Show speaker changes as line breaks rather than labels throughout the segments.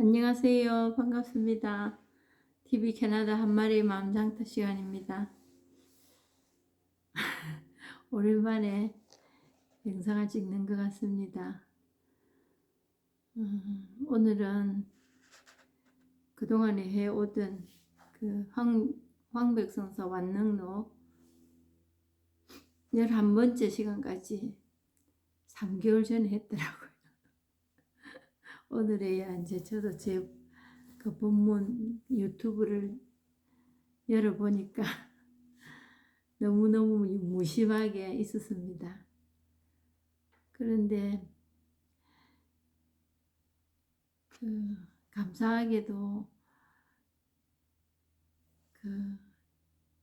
안녕하세요. 반갑습니다. TV 캐나다 한 마리의 마음장터 시간입니다. 오랜만에 영상을 찍는 것 같습니다. 오늘은 그동안에 해오던 그 황백성서 완능록 11번째 시간까지 3개월 전에 했더라고요. 오늘에야 이제 저도 제 그 본문 유튜브를 열어보니까 너무너무 무심하게 있었습니다. 그런데 감사하게도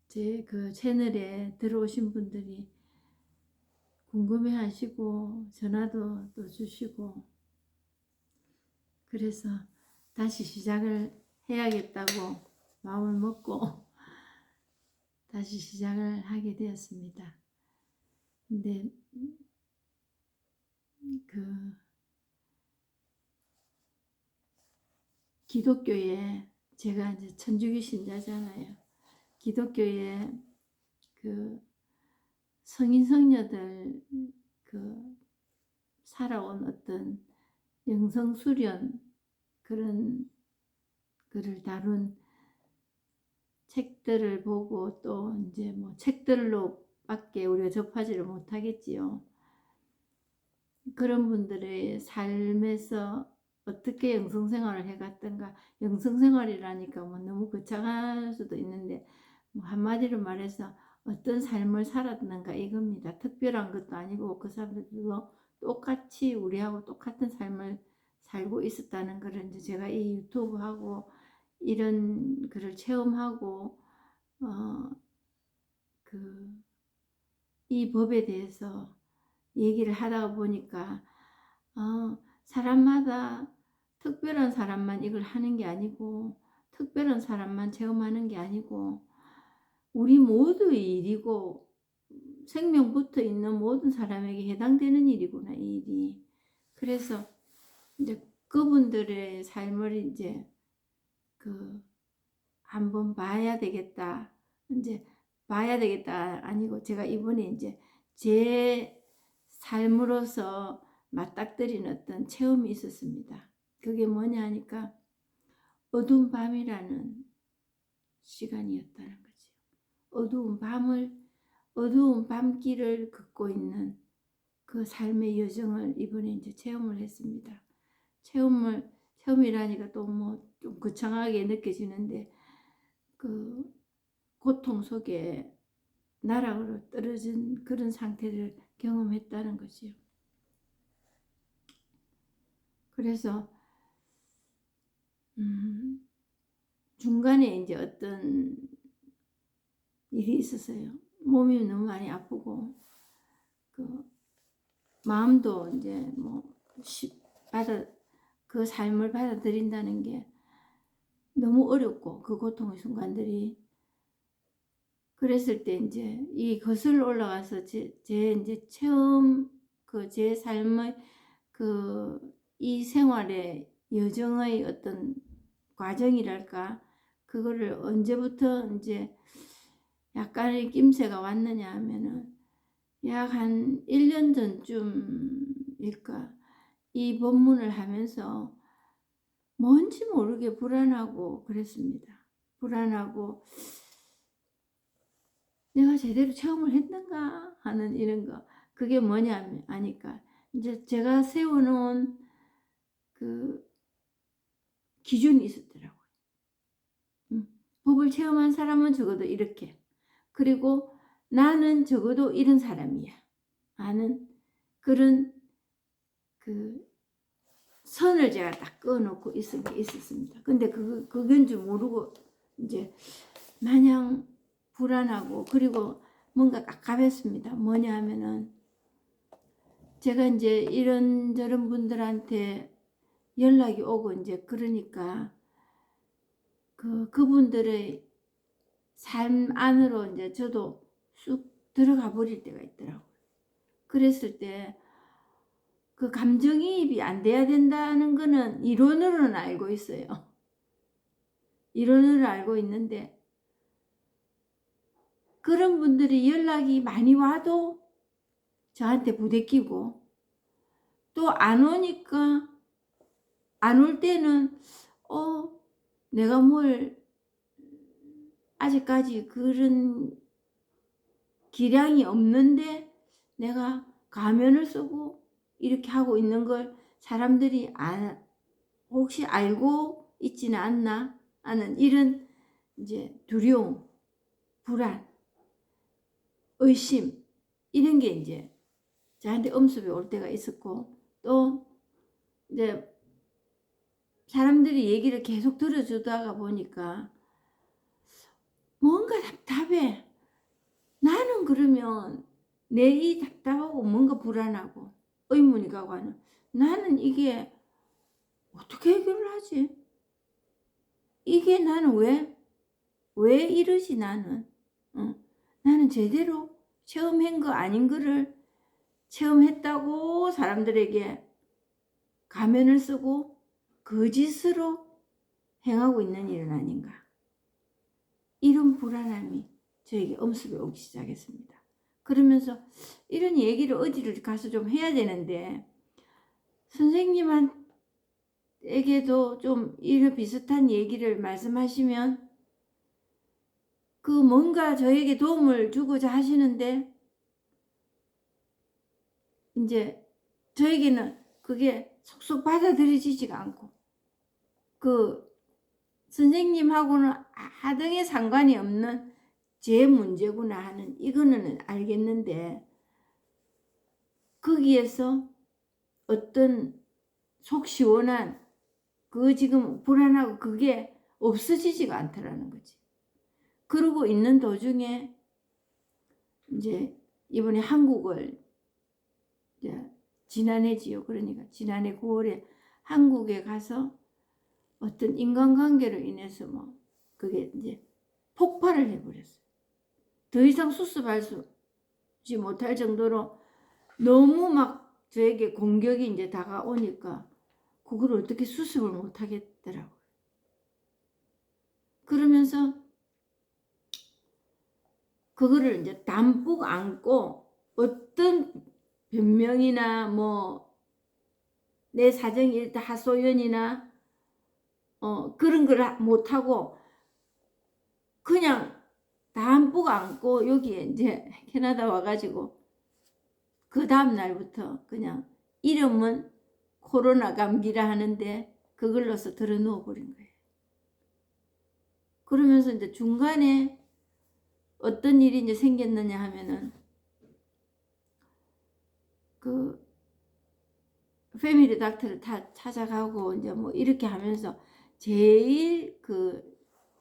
제 채널에 들어오신 분들이 궁금해 하시고 전화도 또 주시고, 그래서 다시 시작을 해야겠다고 마음을 먹고 다시 시작을 하게 되었습니다. 근데 기독교에, 제가 이제 천주교 신자잖아요. 기독교에 성인 성녀들 살아온 어떤 영성 수련 그런 글을 다룬 책들을 보고, 또 이제 뭐 책들로밖에 우리가 접하지를 못하겠지요. 그런 분들의 삶에서 어떻게 영성생활을 해갔던가, 영성생활이라니까 뭐 너무 거창할 수도 있는데, 뭐 한마디로 말해서 어떤 삶을 살았는가 이겁니다. 특별한 것도 아니고 그 사람들도 똑같이 우리하고 똑같은 삶을 살고 있었다는 것을 이제 제가 이 유튜브하고 이런 글을 체험하고 이 법에 대해서 얘기를 하다 보니까 사람마다 특별한 사람만 이걸 하는 게 아니고, 특별한 사람만 체험하는 게 아니고 우리 모두의 일이고, 생명 붙어 있는 모든 사람에게 해당되는 일이구나, 이 일이. 그래서 이제 그분들의 삶을 이제 한번 봐야 되겠다. 이제 봐야 되겠다 아니고, 제가 이번에 이제 제 삶으로서 맞닥뜨린 어떤 체험이 있었습니다. 그게 뭐냐 하니까 어두운 밤이라는 시간이었다는 거죠. 어두운 밤길을 걷고 있는 그 삶의 여정을 이번에 이제 체험을 했습니다. 체험이라니까 또 뭐 좀 거창하게 느껴지는데, 고통 속에 나락으로 떨어진 그런 상태를 경험했다는 거지요. 그래서 중간에 이제 어떤 일이 있었어요. 몸이 너무 많이 아프고 마음도 이제 그 삶을 받아들인다는 게 너무 어렵고, 그 고통의 순간들이. 그랬을 때 이제 이 거슬러 올라가서 제 이제 체험, 제 삶의 이 생활의 여정의 어떤 과정이랄까, 그거를 언제부터 이제 약간의 낌새가 왔느냐 하면은 약 한 1년 전쯤일까, 이 법문을 하면서 뭔지 모르게 불안하고 그랬습니다. 불안하고 내가 제대로 체험을 했는가 하는 이런 거. 그게 뭐냐 하니까 이제 제가 세워놓은 기준이 있었더라고요. 법을 체험한 사람은 적어도 이렇게, 그리고 나는 적어도 이런 사람이야 하는 그런 선을 제가 딱 그어놓고 있었습니다. 근데 그건 줄 모르고 이제 마냥 불안하고, 그리고 뭔가 깝깝했습니다. 뭐냐 하면은 제가 이제 이런저런 분들한테 연락이 오고, 이제 그러니까 그분들의 삶 안으로 이제 저도 쑥 들어가 버릴 때가 있더라고요. 그랬을 때 그 감정이입이 안 돼야 된다는 거는 이론으로는 알고 있어요. 이론으로 알고 있는데 그런 분들이 연락이 많이 와도 저한테 부대끼고 또 안 오니까 안 올 때는 내가 뭘 아직까지 그런 기량이 없는데 내가 가면을 쓰고 이렇게 하고 있는 걸 사람들이 혹시 알고 있지는 않나 하는 이런 이제 두려움, 불안, 의심 이런 게 이제 저한테 엄습이 올 때가 있었고 또 이제 사람들이 얘기를 계속 들어주다가 보니까 뭔가 답답해. 나는 그러면 내 이 답답하고 뭔가 불안하고 의문이 가고 하는 나는 이게 어떻게 해결을 하지? 이게 나는 왜 이러지 나는? 나는 제대로 체험한 거 아닌 거를 체험했다고 사람들에게 가면을 쓰고 거짓으로 행하고 있는 일은 아닌가. 이런 불안함이 저에게 엄습이 오기 시작했습니다. 그러면서 이런 얘기를 어디를 가서 좀 해야 되는데 선생님에게도 좀 이런 비슷한 얘기를 말씀하시면 그 뭔가 저에게 도움을 주고자 하시는데 이제 저에게는 그게 속속 받아들여지지가 않고 그 선생님하고는 하등의 상관이 없는 제 문제구나 하는 이거는 알겠는데 거기에서 어떤 속 시원한 그 지금 불안하고 그게 없어지지가 않더라는 거지. 그러고 있는 도중에 이제 이번에 한국을 이제 지난해지요. 그러니까 지난해 9월에 한국에 가서 어떤 인간관계로 인해서 뭐 그게 이제 폭발을 해버렸어요. 더 이상 수습하지 못할 정도로 너무 막 저에게 공격이 이제 다가오니까 그걸 어떻게 수습을 못 하겠더라고요. 그러면서 그거를 이제 담뿍 안고 어떤 변명이나 뭐 내 사정이 일단 하소연이나 그런 걸 못하고 그냥 담뿍 안고 여기에 이제 캐나다 와가지고 그 다음 날부터 그냥 이름은 코로나 감기라 하는데 그걸로서 들어 누워 버린 거예요. 그러면서 이제 중간에 어떤 일이 이제 생겼느냐 하면은 그 패밀리 닥터를 다 찾아가고 이제 뭐 이렇게 하면서 제일 그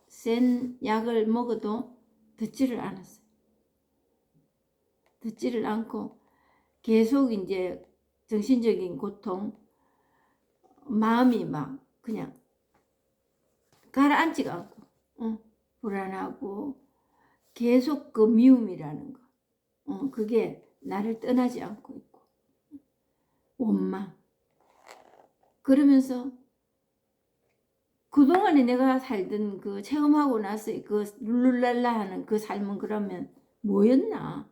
센 약을 먹어도 듣지를 않았어요. 듣지를 않고 계속 이제 정신적인 고통, 마음이 막 그냥 가라앉지가 않고 불안하고 계속 그 미움이라는 거 그게 나를 떠나지 않고 있고 원망 그러면서 그동안에 내가 살던 그 체험하고 나서 그 룰루랄라 하는 그 삶은 그러면 뭐였나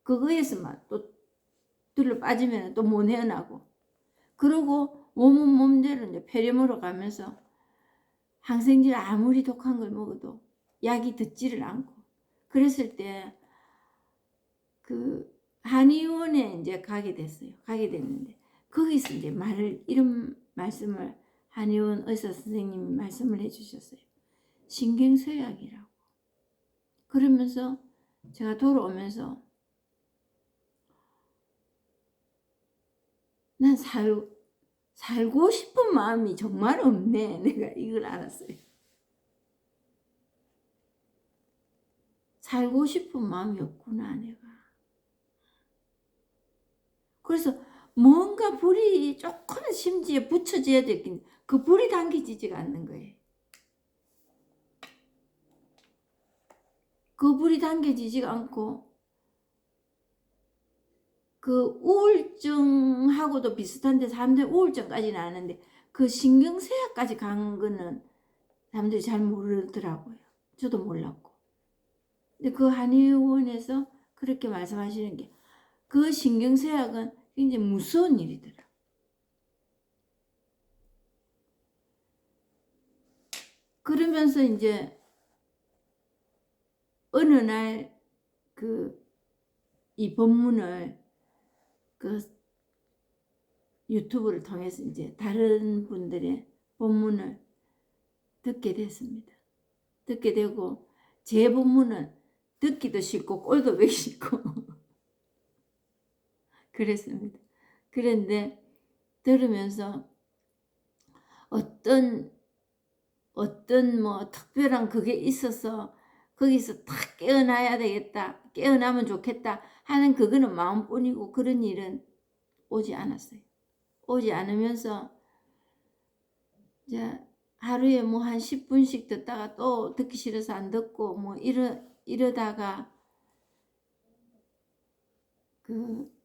그거에서만 또 들러 빠지면 또 못 헤어나고 그러고 몸은 몸대로 이제 폐렴으로 가면서 항생제를 아무리 독한 걸 먹어도 약이 듣지를 않고 그랬을 때 그 한의원에 이제 가게 됐어요. 가게 됐는데 거기서 이제 이런 말씀을 한의원 의사 선생님이 말씀을 해주셨어요. 신경쇠약이라고. 그러면서 제가 돌아오면서 난 살고 싶은 마음이 정말 없네. 내가 이걸 알았어요. 살고 싶은 마음이 없구나 내가. 그래서 뭔가 불이 조금 심지어 붙여져야 되긴 그 불이 당겨지지가 않는 거예요. 그 불이 당겨지지가 않고 그 우울증하고도 비슷한데 사람들이 우울증까지는 아는데 그 신경쇠약까지 간 거는 사람들이 잘 모르더라고요. 저도 몰랐고. 근데 그 한의원에서 그렇게 말씀하시는 게 그 신경쇠약은 굉장히 무서운 일이더라. 그러면서 이제 어느 날 이 법문을 그 유튜브를 통해서 이제 다른 분들의 법문을 듣게 됐습니다. 듣게 되고 제 법문은 듣기도 싫고 꼴도 보기 싫고 그랬습니다. 그런데 들으면서 어떤 뭐 특별한 그게 있어서 거기서 탁 깨어나야 되겠다, 깨어나면 좋겠다 하는 그거는 마음뿐이고 그런 일은 오지 않았어요. 오지 않으면서 이제 하루에 뭐 한 10분씩 듣다가 또 듣기 싫어서 안 듣고 뭐 이러다가 그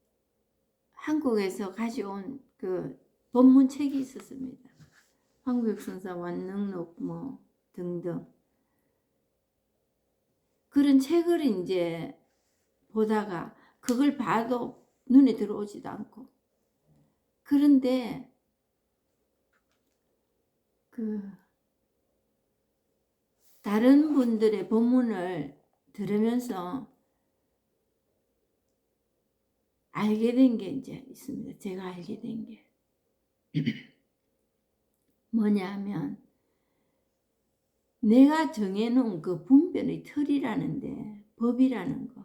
한국에서 가져온 그 법문책이 있었습니다. 황벽선사 완능록 뭐 등등 그런 책을 이제 보다가 그걸 봐도 눈에 들어오지도 않고 그런데 다른 분들의 법문을 들으면서 알게 된 게 이제 있습니다. 제가 알게 된 게 뭐냐 하면 내가 정해놓은 그 분별의 틀이라는데 법이라는 거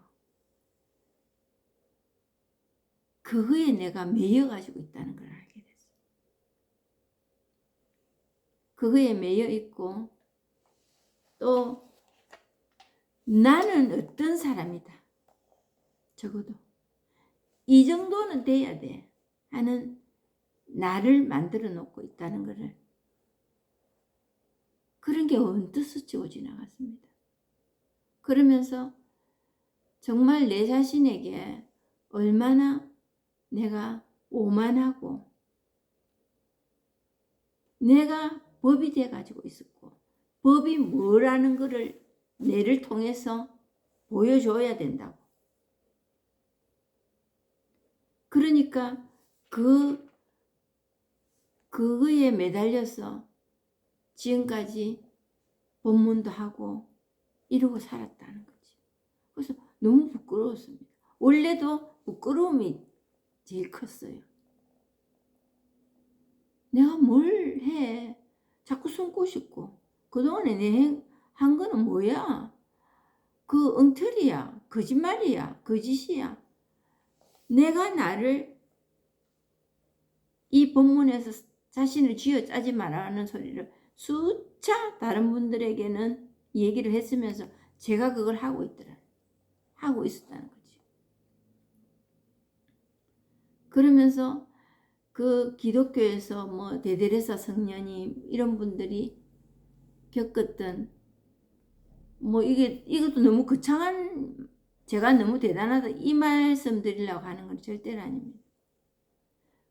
그거에 내가 매여가지고 있다는 걸 알게 됐어요. 그거에 매여 있고 또 나는 어떤 사람이다. 적어도 이 정도는 돼야 돼 하는 나를 만들어 놓고 있다는 것을 그런 게 언뜻 스치고 지나갔습니다. 그러면서 정말 내 자신에게 얼마나 내가 오만하고 내가 법이 돼가지고 있었고 법이 뭐라는 것을 내를 통해서 보여줘야 된다고. 그러니까 그거에 매달려서 지금까지 법문도 하고 이러고 살았다는 거지. 그래서 너무 부끄러웠습니다. 원래도 부끄러움이 제일 컸어요. 내가 뭘 해? 자꾸 숨고 싶고 그동안에 내 한 거는 뭐야? 그 엉터리야, 거짓말이야, 거짓이야. 내가 나를 이 본문에서 자신을 쥐어짜지 말라는 소리를 수차 다른 분들에게는 얘기를 했으면서 제가 그걸 하고 있었다는 거지. 그러면서 그 기독교에서 뭐 대데레사 성녀님 이런 분들이 겪었던 뭐 이것도 너무 거창한 제가 너무 대단하다 이 말씀 드리려고 하는 건 절대로 아닙니다.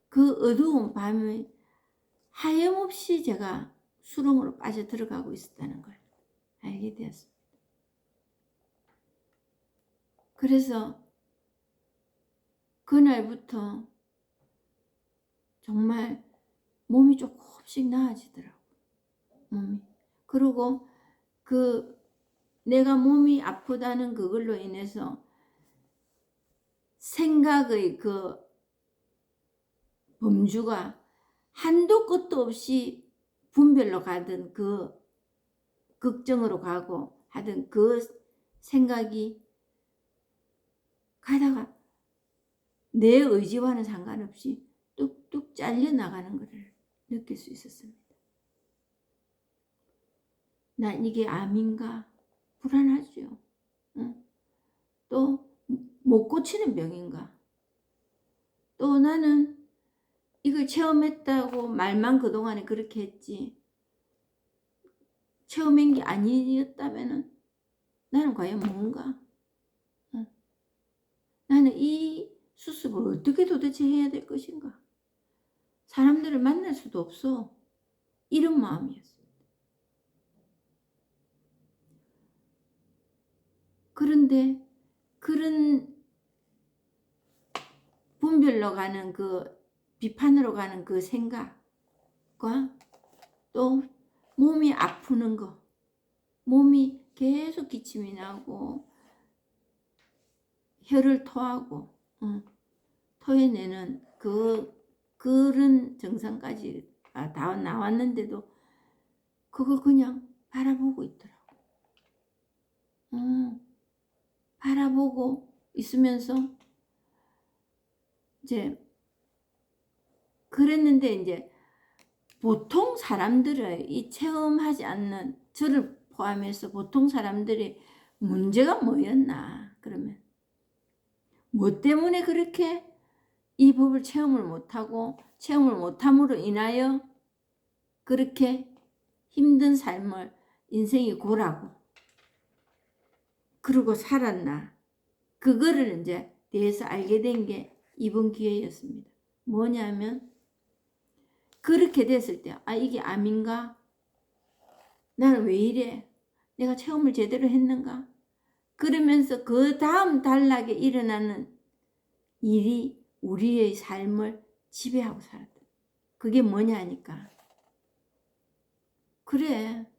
그 어두운 밤에 하염없이 제가 수렁으로 빠져 들어가고 있었다는 걸 알게 되었습니다. 그래서 그날부터 정말 몸이 조금씩 나아지더라고요. 몸이. 그리고 내가 몸이 아프다는 그걸로 인해서 생각의 그 범주가 한도 끝도 없이 분별로 가던 그 걱정으로 가고 하던 그 생각이 가다가 내 의지와는 상관없이 뚝뚝 잘려나가는 것을 느낄 수 있었습니다. 난 이게 암인가? 불안하죠. 또 못 고치는 병인가? 또 나는 이걸 체험했다고 말만 그동안에 그렇게 했지 체험한 게 아니었다면 나는 과연 뭔가? 나는 이 수습을 어떻게 도대체 해야 될 것인가? 사람들을 만날 수도 없어. 이런 마음이었어요. 그런데 그런 분별로 가는 그 비판으로 가는 그 생각과 또 몸이 아프는 거, 몸이 계속 기침이 나고 혀를 토하고 토해내는 그런 증상까지 다 나왔는데도 그걸 그냥 바라보고 있더라고. 바라보고 있으면서 이제 그랬는데 이제 보통 사람들은 이 체험하지 않는 저를 포함해서 보통 사람들이 문제가 뭐였나 그러면 뭐 때문에 그렇게 이 법을 체험을 못하고 체험을 못함으로 인하여 그렇게 힘든 삶을 인생이 고라고 그러고 살았나 그거를 이제 대해서 알게 된 게 이번 기회였습니다. 뭐냐면 그렇게 됐을 때 이게 암인가? 나는 왜 이래? 내가 체험을 제대로 했는가? 그러면서 그 다음 단락에 일어나는 일이 우리의 삶을 지배하고 살았다. 그게 뭐냐 하니까 그래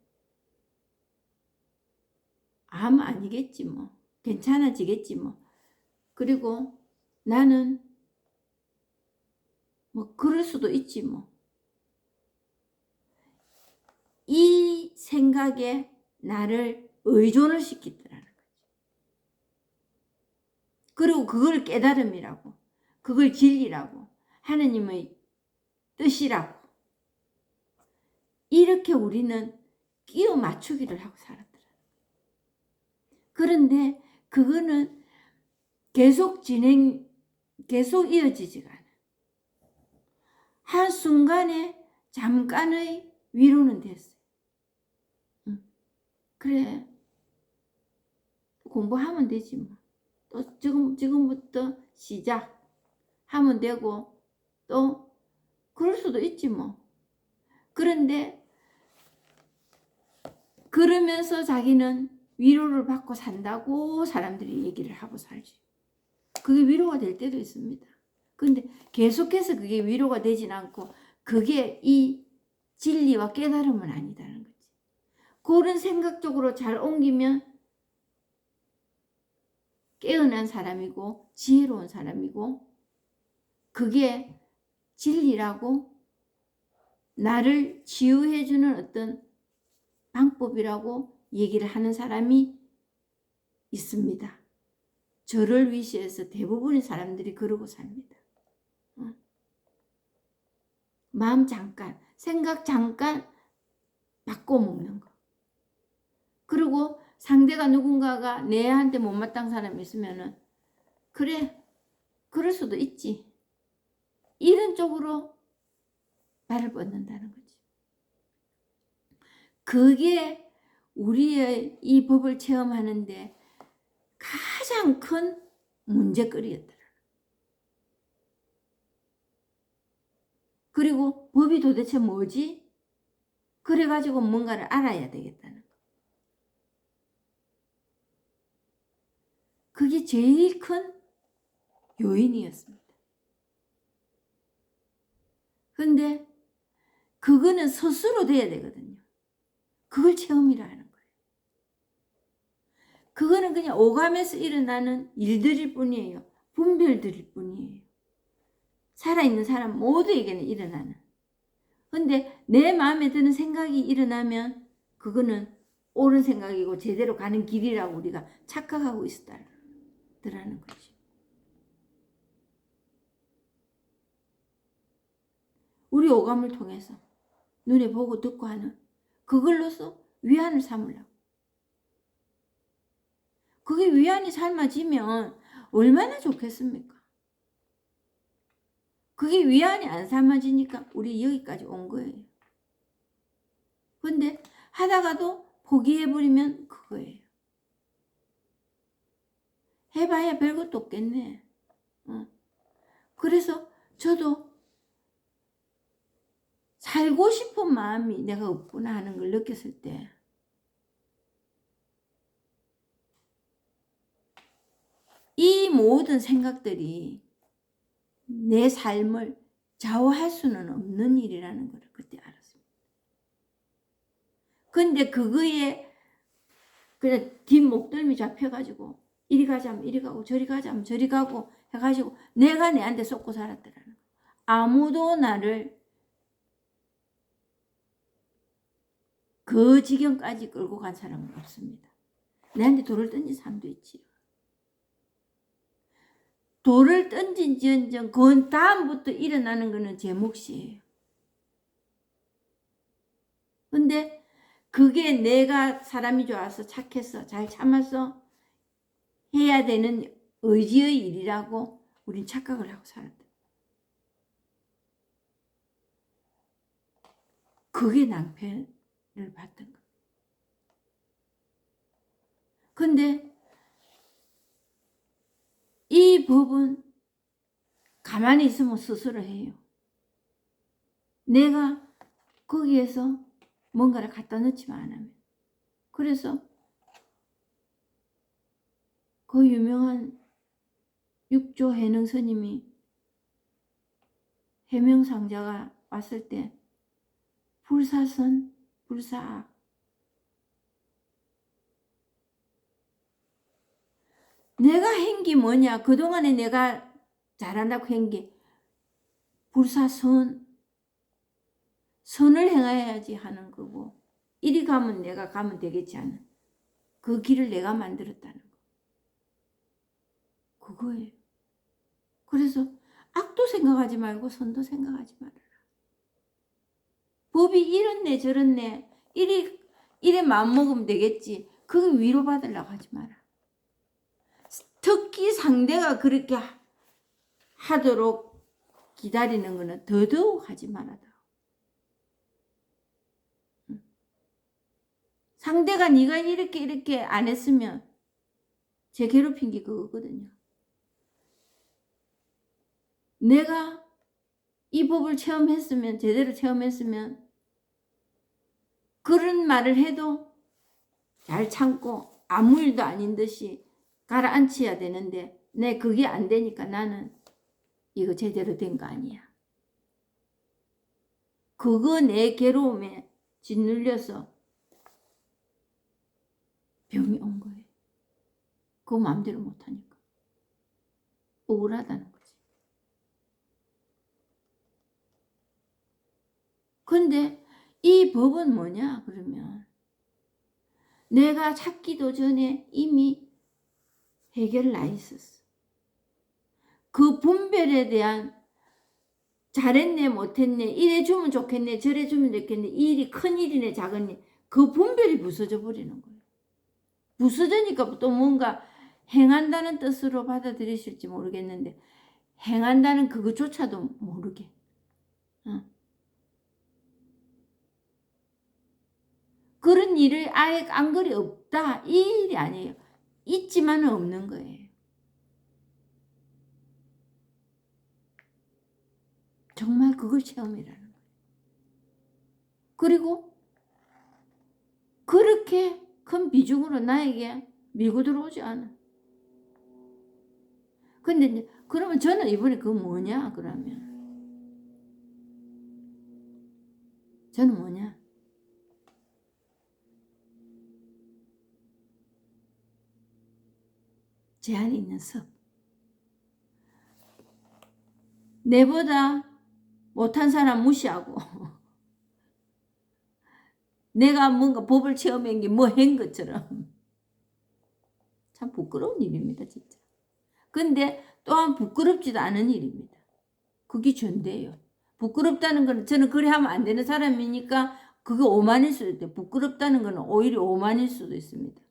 암 아니겠지 뭐 괜찮아지겠지 뭐 그리고 나는 뭐 그럴 수도 있지 뭐 이 생각에 나를 의존을 시키더라는 거지. 그리고 그걸 깨달음이라고 그걸 진리라고 하느님의 뜻이라고 이렇게 우리는 끼워 맞추기를 하고 살았더라. 그런데 그거는 계속 이어지지가 않아. 한순간에 잠깐의 위로는 됐어요. 그래 공부하면 되지 뭐. 또 지금부터 시작하면 되고 또 그럴 수도 있지 뭐. 그런데 그러면서 자기는 위로를 받고 산다고 사람들이 얘기를 하고 살지. 그게 위로가 될 때도 있습니다. 근데 계속해서 그게 위로가 되진 않고 그게 이 진리와 깨달음은 아니다는 거지. 그런 생각 쪽으로 잘 옮기면 깨어난 사람이고 지혜로운 사람이고 그게 진리라고 나를 치유해주는 어떤 방법이라고 얘기를 하는 사람이 있습니다. 저를 위시해서 대부분의 사람들이 그러고 삽니다. 마음 잠깐, 생각 잠깐 바꿔먹는 거. 그리고 상대가 누군가가 내한테 못마땅한 사람이 있으면은 그래, 그럴 수도 있지. 이런 쪽으로 말을 뻗는다는 거지. 그게 우리의 이 법을 체험하는데 가장 큰 문제거리였더라. 그리고 법이 도대체 뭐지? 그래가지고 뭔가를 알아야 되겠다는 거. 그게 제일 큰 요인이었습니다. 근데 그거는 스스로 돼야 되거든요. 그걸 체험이라 하는 거예요. 그거는 그냥 오감에서 일어나는 일들일 뿐이에요. 분별들일 뿐이에요. 살아있는 사람 모두에게는 일어나는. 근데 내 마음에 드는 생각이 일어나면 그거는 옳은 생각이고 제대로 가는 길이라고 우리가 착각하고 있었다라는 거지. 우리 오감을 통해서 눈에 보고 듣고 하는 그걸로서 위안을 삼으려고. 그게 위안이 삶아지면 얼마나 좋겠습니까? 그게 위안이 안 삼아지니까 우리 여기까지 온 거예요. 근데 하다가도 포기해버리면 그거예요. 해봐야 별것도 없겠네. 그래서 저도 살고 싶은 마음이 내가 없구나 하는 걸 느꼈을 때 이 모든 생각들이 내 삶을 좌우할 수는 없는 일이라는 걸 그때 알았습니다. 근데 그거에 그냥 뒷목덜미 잡혀가지고 이리 가자면 이리 가고 저리 가자면 저리 가고 해가지고 내가 내한테 쏟고 살았더라는 거예요. 아무도 나를 그 지경까지 끌고 간 사람은 없습니다. 내한테 돌을 던진 사람도 있지요. 돌을 던진지언정 그 다음부터 일어나는 거는 제 몫이에요. 근데 그게 내가 사람이 좋아서 착해서 잘 참아서 해야 되는 의지의 일이라고 우린 착각을 하고 살았다. 그게 낭패를 봤던 거예요. 근데 이 법은 가만히 있으면 스스로 해요. 내가 거기에서 뭔가를 갖다 넣지만 안 하면. 그래서 그 유명한 육조 해능 스님이 해명상자가 왔을 때 불사선 불사악 내가 한 게 뭐냐 그동안에 내가 잘한다고 한 게 불사선 선을 행해야지 하는 거고 이리 가면 내가 가면 되겠지 하는 그 길을 내가 만들었다는 거 그거예요. 그래서 악도 생각하지 말고 선도 생각하지 말아라. 법이 이렇네 저렇네 이래 마음먹으면 되겠지. 그거 위로받으려고 하지 마라. 특히 상대가 그렇게 하도록 기다리는 거는 더더욱 하지 말아라. 상대가 네가 이렇게 안 했으면 제 괴롭힌 게 그거거든요. 내가 이 법을 체험했으면 제대로 체험했으면 그런 말을 해도 잘 참고 아무 일도 아닌 듯이 가라앉혀야 되는데 내 그게 안 되니까 나는 이거 제대로 된 거 아니야. 그거 내 괴로움에 짓눌려서 병이 온 거예요. 그거 마음대로 못하니까. 억울하다는 거지. 근데 이 법은 뭐냐 그러면 내가 찾기도 전에 이미 해결 나 있었어. 그 분별에 대한 잘했네 못했네 이래 주면 좋겠네 저래 주면 좋겠네 이 일이 큰일이네 작은 일 그 분별이 부서져 버리는 거예요. 부서지니까 또 뭔가 행한다는 뜻으로 받아들이실지 모르겠는데 행한다는 그것조차도 모르게 그런 일을 아예 깡그리 없다 이 일이 아니에요. 있지만은 없는 거예요. 정말 그걸 체험이라는 거예요. 그리고 그렇게 큰 비중으로 나에게 밀고 들어오지 않아. 근데 이제 그러면 저는 이번에 그거 뭐냐 그러면 저는 뭐냐 제한이 있는 섭 내보다 못한 사람 무시하고 내가 뭔가 법을 체험한 게 뭐 한 것처럼 참 부끄러운 일입니다 진짜. 근데 또한 부끄럽지도 않은 일입니다. 그게 전대예요. 부끄럽다는 건 저는 그래 하면 안 되는 사람이니까 그게 오만일 수도 있대요. 부끄럽다는 건 오히려 오만일 수도 있습니다.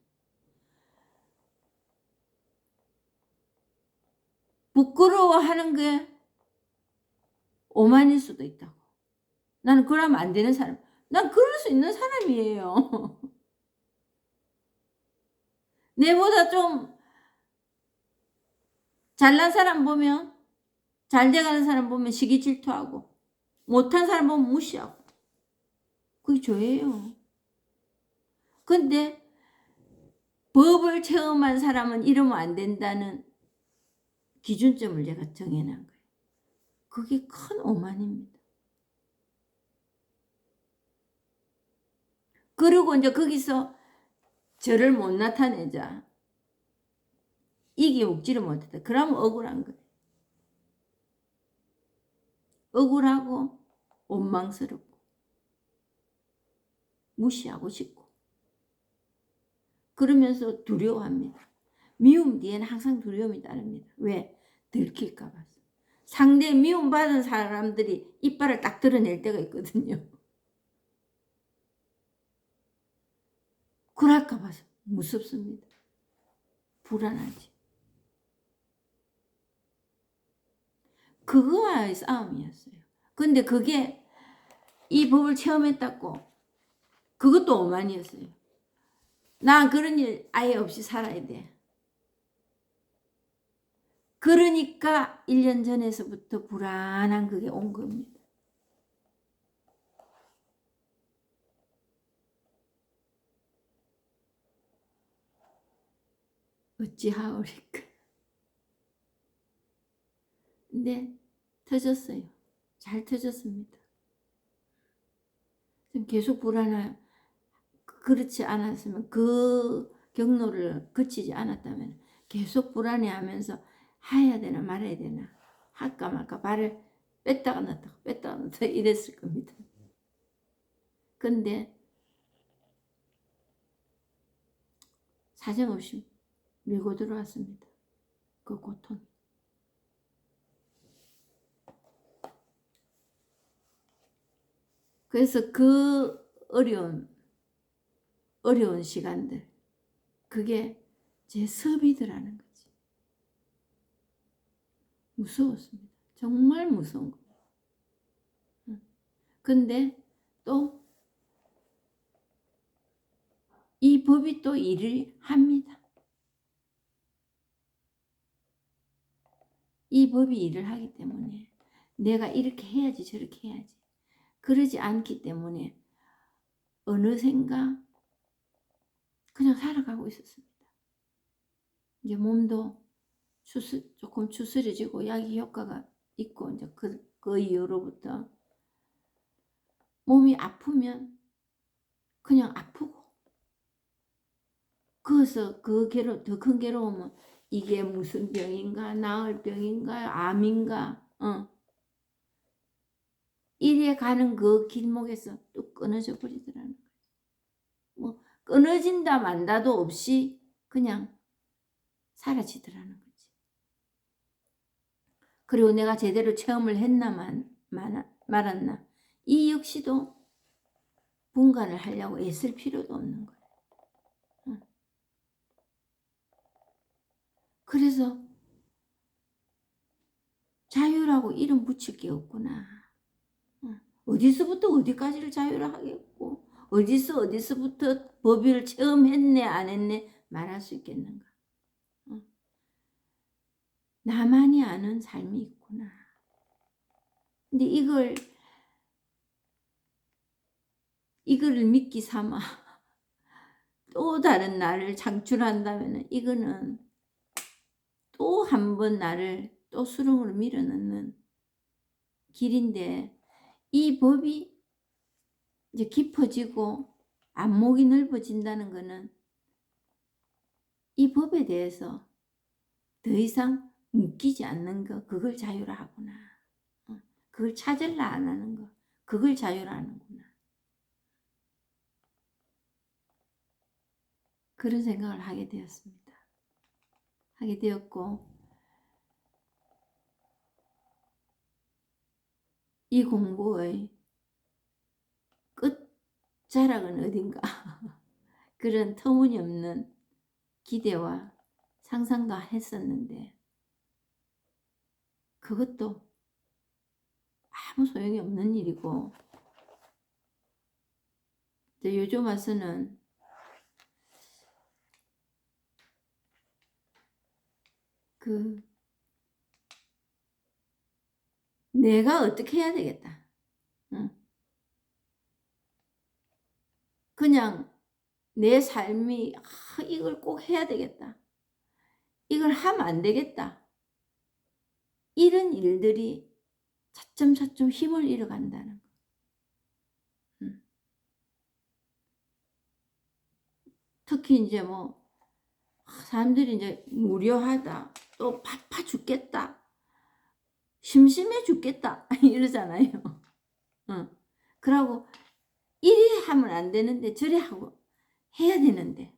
부끄러워하는 게 오만일 수도 있다고. 나는 그러면 안 되는 사람. 난 그럴 수 있는 사람이에요. 내보다 좀 잘난 사람 보면 잘 돼가는 사람 보면 시기 질투하고 못한 사람 보면 무시하고 그게 죄예요. 근데 법을 체험한 사람은 이러면 안 된다는 기준점을 제가 정해놓은 거예요. 그게 큰 오만입니다. 그리고 이제 거기서 저를 못 나타내자. 이게 웃지를 못했다. 그러면 억울한 거예요. 억울하고 원망스럽고 무시하고 싶고 그러면서 두려워합니다. 미움 뒤에는 항상 두려움이 따릅니다. 왜? 들킬까 봐. 상대 미움받은 사람들이 이빨을 딱 드러낼 때가 있거든요. 그럴까 봐서 무섭습니다. 불안하지. 그거와의 싸움이었어요. 근데 그게 이 법을 체험했다고 그것도 오만이었어요. 나 그런 일 아예 없이 살아야 돼. 그러니까 1년 전에서부터 불안한 그게 온 겁니다. 어찌하오리까. 근데 터졌어요. 잘 터졌습니다. 계속 불안해요. 그렇지 않았으면 그 경로를 거치지 않았다면 계속 불안해하면서 해야 되나 말아야 되나 할까 말까 발을 뺐다가 넣었다가 이랬을 겁니다. 근데 사정없이 밀고 들어왔습니다. 그 고통. 그래서 그 어려운 시간들 그게 제 섭이더라는 거지. 무서웠습니다. 정말 무서운 겁니다. 근데 또 이 법이 또 일을 합니다. 이 법이 일을 하기 때문에 내가 이렇게 해야지 저렇게 해야지 그러지 않기 때문에 어느샌가 그냥 살아가고 있었습니다. 이제 몸도 조금 추스려지고 약이 효과가 있고 이제 그 이후로부터 몸이 아프면 그냥 아프고 그래서 더 큰 괴로움은 이게 무슨 병인가 나을 병인가 암인가 이래 가는 그 길목에서 또 끊어져 버리더라는 거예요. 뭐 끊어진다 만다도 없이 그냥 사라지더라는 거지. 그리고 내가 제대로 체험을 했나만 말았나 이 역시도 분간을 하려고 애쓸 필요도 없는 거예요. 그래서 자유라고 이름 붙일 게 없구나. 어디서부터 어디까지를 자유를 하겠고 어디서부터 법위를 체험했네 안 했네 말할 수 있겠는가. 나만이 아는 삶이 있구나. 근데 이거를 미끼 삼아 또 다른 나를 창출한다면 이거는 또 한 번 나를 또 수렁으로 밀어넣는 길인데 이 법이 이제 깊어지고 안목이 넓어진다는 것은 이 법에 대해서 더 이상 묶이지 않는 거 그걸 자유라 하구나. 그걸 찾으려 안 하는 거 그걸 자유라 하는구나. 그런 생각을 하게 되었습니다. 하게 되었고 이 공부의 끝자락은 어딘가 그런 터무니없는 기대와 상상도 했었는데 그것도 아무 소용이 없는 일이고 요즘 와서는 그 내가 어떻게 해야 되겠다. 응. 그냥 내 삶이 이걸 꼭 해야 되겠다. 이걸 하면 안 되겠다. 이런 일들이 차츰차츰 힘을 잃어간다는 거. 응. 특히 이제 뭐 사람들이 이제 무료하다, 또 바빠 죽겠다, 심심해 죽겠다 이러잖아요. 응. 그러고 이리 하면 안 되는데 저리 하고 해야 되는데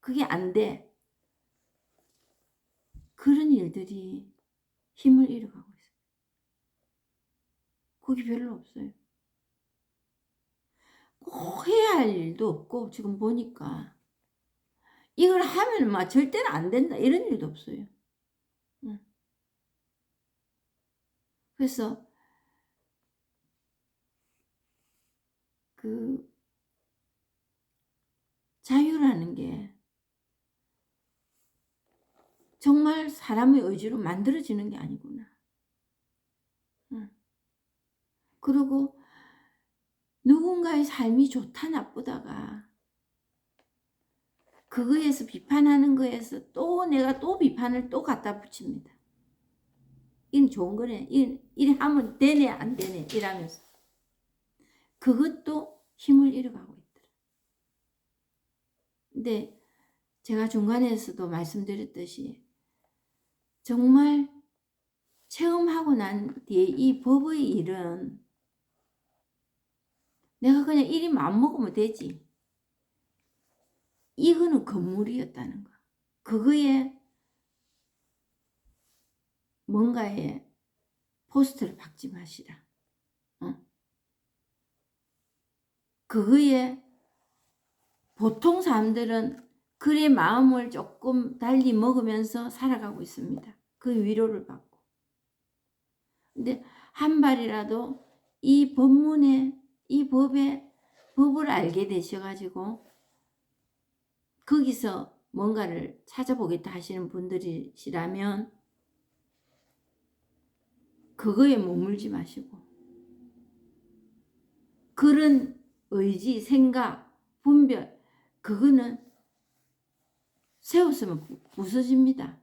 그게 안 돼. 그런 일들이 힘을 잃어가고 있어요. 그게 별로 없어요. 꼭 해야 할 일도 없고 지금 보니까 이걸 하면 막 절대로 안 된다 이런 일도 없어요. 응. 그래서 그 자유라는 게 정말 사람의 의지로 만들어지는 게 아니구나. 응. 그리고 누군가의 삶이 좋다 나쁘다가 그거에서 비판하는 거에서 또 내가 또 비판을 또 갖다 붙입니다. 이건 좋은 거네. 이래 하면 되네 안 되네 이러면서 그것도 힘을 잃어가고 있더라. 근데 제가 중간에서도 말씀드렸듯이 정말 체험하고 난 뒤에 이 법의 일은 내가 그냥 이리 마음먹으면 되지. 이거는 건물이었다는 거. 그거에 뭔가에 포스터를 박지 마시라. 그거에 보통 사람들은 그의 마음을 조금 달리 먹으면서 살아가고 있습니다. 그 위로를 받고. 근데 한 발이라도 이 법문에, 이 법을 알게 되셔가지고 거기서 뭔가를 찾아보겠다 하시는 분들이시라면 그거에 머물지 마시고 그런 의지, 생각, 분별 그거는 세웠으면 부서집니다.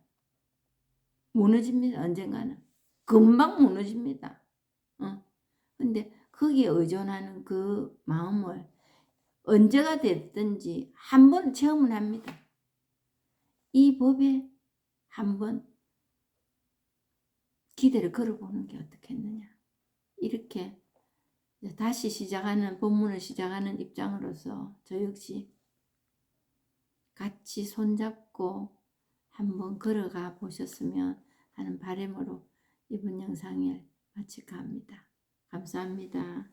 무너집니다. 언젠가는. 금방 무너집니다. 근데 거기에 의존하는 그 마음을 언제가 됐든지 한 번 체험을 합니다. 이 법에 한번 기대를 걸어보는 게 어떻겠느냐. 이렇게 다시 시작하는 본문을 시작하는 입장으로서 저 역시 같이 손잡고 한번 걸어가 보셨으면 하는 바람으로 이번 영상을 마칠까 합니다. 감사합니다.